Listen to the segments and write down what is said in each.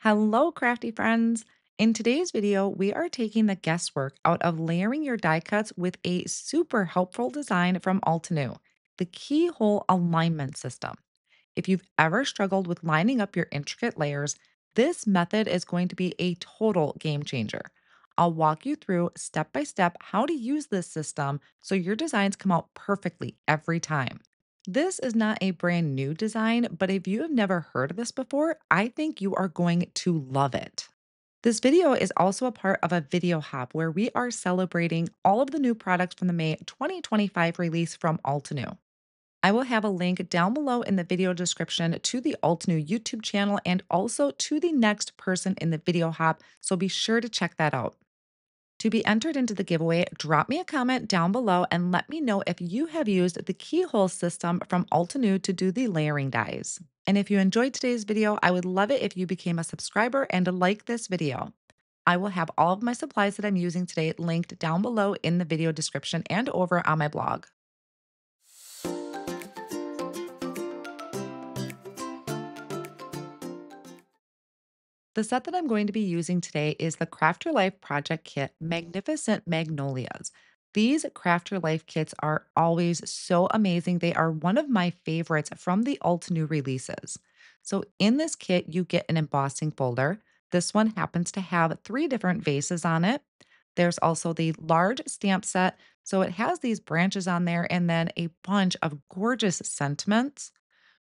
Hello, crafty friends. In today's video, we are taking the guesswork out of layering your die cuts with a super helpful design from Altenew, the Keyhole alignment system. If you've ever struggled with lining up your intricate layers, this method is going to be a total game changer. I'll walk you through step by step how to use this system so your designs come out perfectly every time. This is not a brand new design, but if you have never heard of this before, I think you are going to love it. This video is also a part of a video hop where we are celebrating all of the new products from the May 2025 release from Altenew. I will have a link down below in the video description to the Altenew YouTube channel and also to the next person in the video hop, so be sure to check that out. To be entered into the giveaway, drop me a comment down below and let me know if you have used the keyhole system from Altenew to do the layering dies. And if you enjoyed today's video, I would love it if you became a subscriber and like this video. I will have all of my supplies that I'm using today linked down below in the video description and over on my blog. The set that I'm going to be using today is the Craft Your Life Project Kit Magnificent Magnolias. These Craft Your Life kits are always so amazing. They are one of my favorites from the alt new releases. So, in this kit, you get an embossing folder. This one happens to have three different vases on it. There's also the large stamp set. So, it has these branches on there and then a bunch of gorgeous sentiments.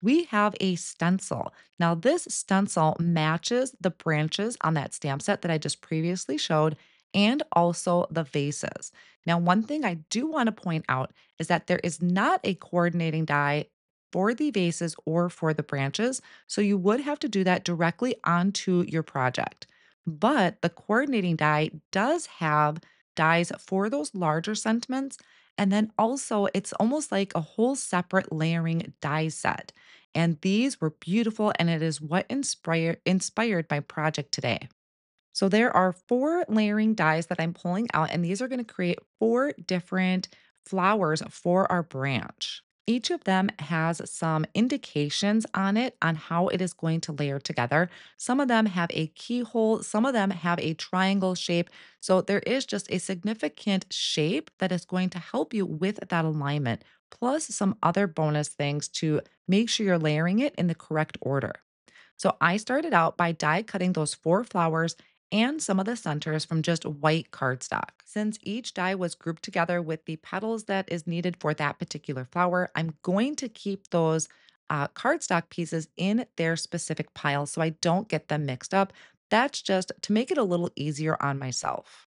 We have a stencil. Now, this stencil matches the branches on that stamp set that I just previously showed and also the vases. Now, one thing I do want to point out is that there is not a coordinating die for the vases or for the branches. So you would have to do that directly onto your project. But the coordinating die does have dies for those larger sentiments. And then also, it's almost like a whole separate layering die set. And these were beautiful, and it is what inspired my project today. So there are four layering dies that I'm pulling out, and these are going to create four different flowers for our branch. Each of them has some indications on it on how it is going to layer together. Some of them have a keyhole, some of them have a triangle shape. So there is just a significant shape that is going to help you with that alignment, plus some other bonus things to make sure you're layering it in the correct order. So I started out by die cutting those four flowers and some of the centers from just white cardstock. Since each die was grouped together with the petals that is needed for that particular flower, I'm going to keep those cardstock pieces in their specific piles so I don't get them mixed up. That's just to make it a little easier on myself.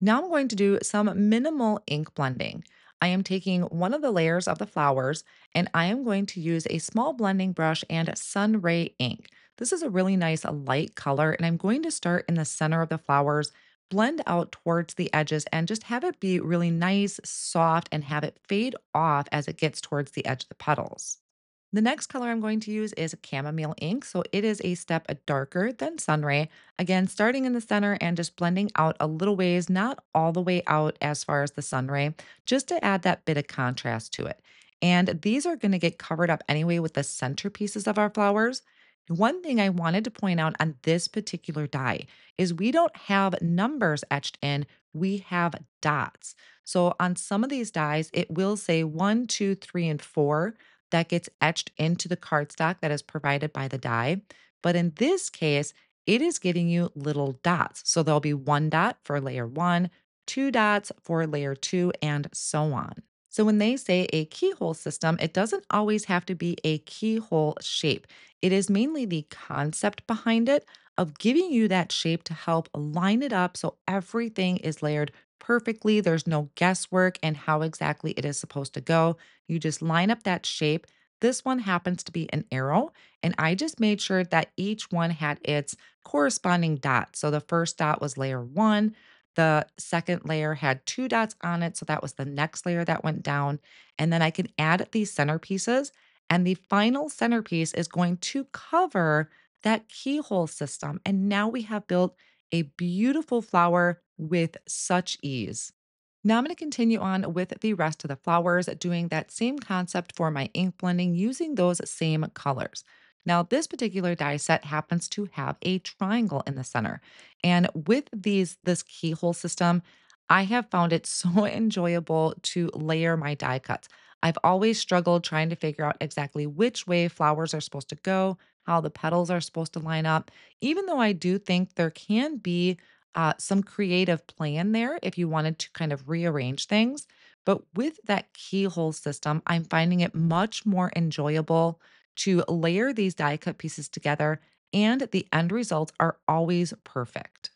Now I'm going to do some minimal ink blending. I am taking one of the layers of the flowers and I am going to use a small blending brush and sun ray ink. This is a really nice light color and I'm going to start in the center of the flowers, blend out towards the edges and just have it be really nice, soft and have it fade off as it gets towards the edge of the petals. The next color I'm going to use is chamomile ink. So it is a step darker than sunray. Again, starting in the center and just blending out a little ways, not all the way out as far as the sunray, just to add that bit of contrast to it. And these are going to get covered up anyway with the centerpieces of our flowers. One thing I wanted to point out on this particular die is we don't have numbers etched in, we have dots. So on some of these dies, it will say one, two, three, and four that gets etched into the cardstock that is provided by the die. But in this case, it is giving you little dots. So there'll be one dot for layer one, two dots for layer two, and so on. So when they say a keyhole system, it doesn't always have to be a keyhole shape. It is mainly the concept behind it of giving you that shape to help line it up so everything is layered perfectly. There's no guesswork and how exactly it is supposed to go. You just line up that shape. This one happens to be an arrow, and I just made sure that each one had its corresponding dot. So the first dot was layer one, the second layer had two dots on it. So that was the next layer that went down. And then I can add these centerpieces, and the final centerpiece is going to cover that keyhole system. And now we have built a beautiful flower with such ease. Now I'm going to continue on with the rest of the flowers, doing that same concept for my ink blending using those same colors. Now, this particular die set happens to have a triangle in the center. And with this keyhole system, I have found it so enjoyable to layer my die cuts. I've always struggled trying to figure out exactly which way flowers are supposed to go, how the petals are supposed to line up, even though I do think there can be some creative plan there if you wanted to kind of rearrange things. But with that keyhole system, I'm finding it much more enjoyable to layer these die cut pieces together, and the end results are always perfect.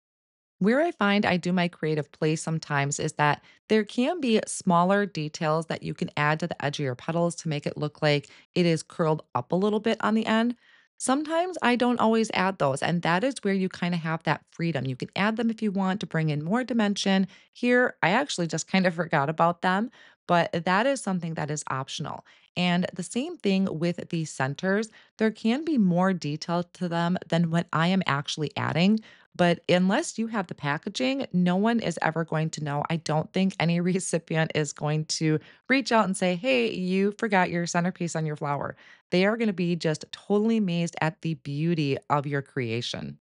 Where I find I do my creative play sometimes is that there can be smaller details that you can add to the edge of your petals to make it look like it is curled up a little bit on the end. Sometimes I don't always add those, and that is where you kind of have that freedom. You can add them if you want to bring in more dimension. Here, I actually just kind of forgot about them, but that is something that is optional. And the same thing with these centers, there can be more detail to them than what I am actually adding, but unless you have the packaging, no one is ever going to know. I don't think any recipient is going to reach out and say, "Hey, you forgot your centerpiece on your flower." They are going to be just totally amazed at the beauty of your creation.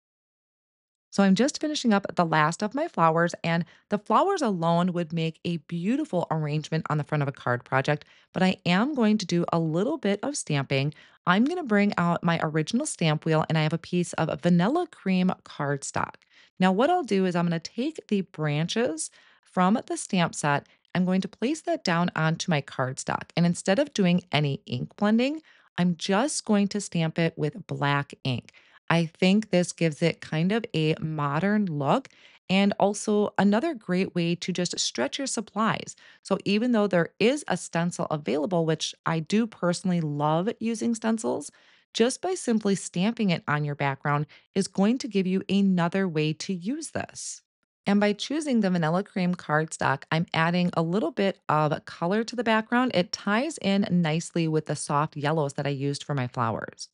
So I'm just finishing up the last of my flowers, and the flowers alone would make a beautiful arrangement on the front of a card project. But I am going to do a little bit of stamping. I'm going to bring out my original stamp wheel, and I have a piece of vanilla cream cardstock. Now, what I'll do is I'm going to take the branches from the stamp set. I'm going to place that down onto my cardstock. And instead of doing any ink blending, I'm just going to stamp it with black ink. I think this gives it kind of a modern look and also another great way to just stretch your supplies. So, even though there is a stencil available, which I do personally love using stencils, just by simply stamping it on your background is going to give you another way to use this. And by choosing the vanilla cream cardstock, I'm adding a little bit of color to the background. It ties in nicely with the soft yellows that I used for my flowers.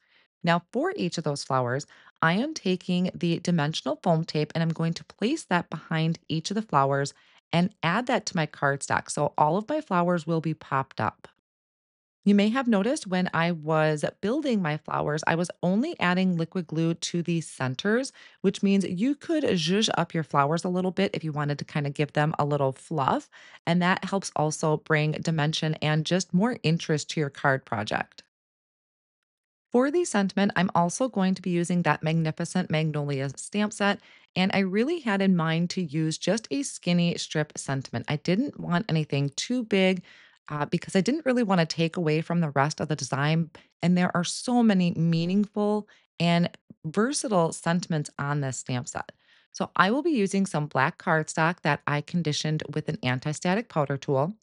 Now, for each of those flowers, I am taking the dimensional foam tape and I'm going to place that behind each of the flowers and add that to my cardstock. So all of my flowers will be popped up. You may have noticed when I was building my flowers, I was only adding liquid glue to the centers, which means you could zhuzh up your flowers a little bit if you wanted to kind of give them a little fluff. And that helps also bring dimension and just more interest to your card project. For the sentiment, I'm also going to be using that Magnificent Magnolia stamp set. And I really had in mind to use just a skinny strip sentiment. I didn't want anything too big because I didn't really want to take away from the rest of the design. And there are so many meaningful and versatile sentiments on this stamp set. So I will be using some black cardstock that I conditioned with an anti-static powder tool.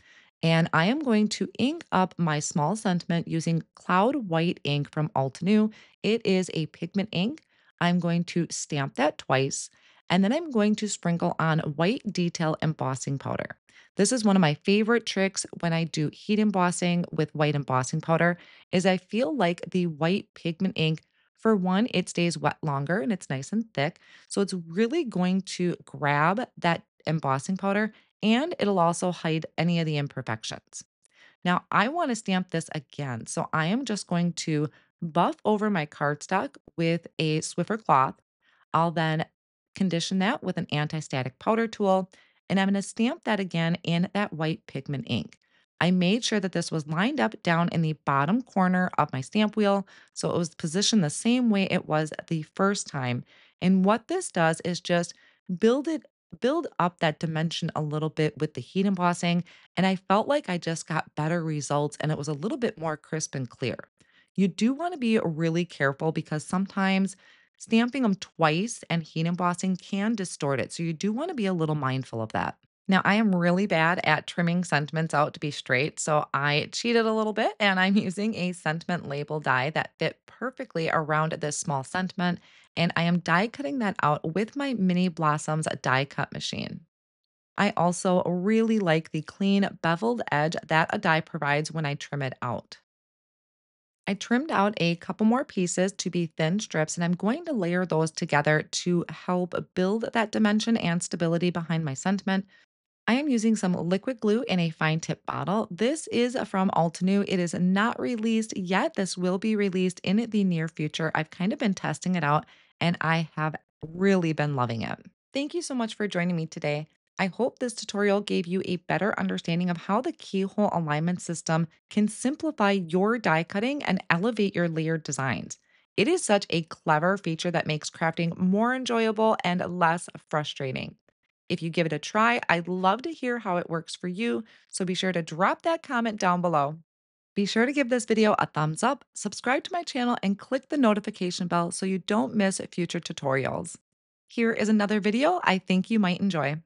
And I am going to ink up my small sentiment using Cloud White ink from Altenew. It is a pigment ink. I'm going to stamp that twice, and then I'm going to sprinkle on white detail embossing powder. This is one of my favorite tricks when I do heat embossing with white embossing powder is I feel like the white pigment ink, for one, it stays wet longer and it's nice and thick. So it's really going to grab that embossing powder and it'll also hide any of the imperfections. Now, I want to stamp this again. So I am just going to buff over my cardstock with a Swiffer cloth. I'll then condition that with an anti-static powder tool, and I'm going to stamp that again in that white pigment ink. I made sure that this was lined up down in the bottom corner of my stamp wheel, so it was positioned the same way it was the first time. And what this does is just build it build up that dimension a little bit with the heat embossing, and I felt like I just got better results and it was a little bit more crisp and clear. You do want to be really careful because sometimes stamping them twice and heat embossing can distort it. So you do want to be a little mindful of that. Now, I am really bad at trimming sentiments out to be straight, so I cheated a little bit and I'm using a sentiment label die that fit perfectly around this small sentiment. And I am die cutting that out with my Mini Blossoms die cut machine. I also really like the clean beveled edge that a die provides when I trim it out. I trimmed out a couple more pieces to be thin strips, and I'm going to layer those together to help build that dimension and stability behind my sentiment. I am using some liquid glue in a fine tip bottle. This is from Altenew. It is not released yet. This will be released in the near future. I've kind of been testing it out and I have really been loving it. Thank you so much for joining me today. I hope this tutorial gave you a better understanding of how the keyhole alignment system can simplify your die cutting and elevate your layered designs. It is such a clever feature that makes crafting more enjoyable and less frustrating. If you give it a try, I'd love to hear how it works for you, so be sure to drop that comment down below. Be sure to give this video a thumbs up, subscribe to my channel, and click the notification bell so you don't miss future tutorials. Here is another video I think you might enjoy.